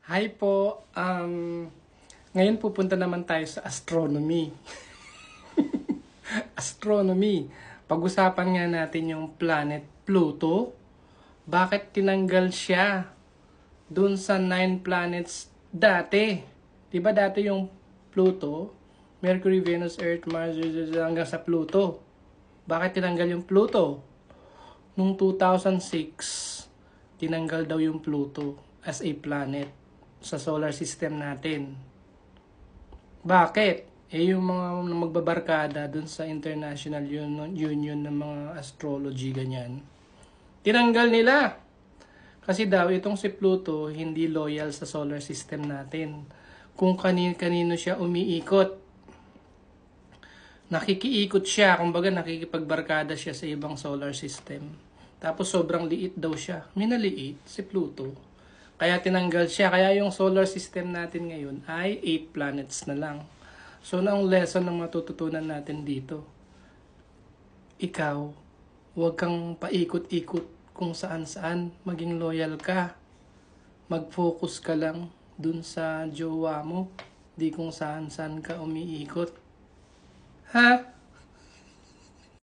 Hi po. Ngayon pupunta naman tayo sa astronomy. Astronomy. Pag-usapan nga natin yung planet Pluto. Bakit tinanggal siya dun sa 9 planets dati? Diba dati yung Pluto, Mercury, Venus, Earth, Mars, hanggang sa Pluto. Bakit tinanggal yung Pluto? Nung 2006, tinanggal daw yung Pluto as a planet sa solar system natin. Bakit? Yung mga magbabarkada dun sa International Union ng mga astrology, ganyan. Tinanggal nila. Kasi daw, itong si Pluto, hindi loyal sa solar system natin. Kung kanino siya umiikot. Nakikiikot siya, kumbaga nakikipagbarkada siya sa ibang solar system. Tapos sobrang liit daw siya. Minaliit si Pluto. Kaya tinanggal siya. Kaya yung solar system natin ngayon ay 8 planets na lang. So, ang lesson na matututunan natin dito, ikaw, huwag kang paikot-ikot kung saan-saan. Maging loyal ka. Mag-focus ka lang dun sa jowa mo. Di kung saan-saan ka umiikot. Ha?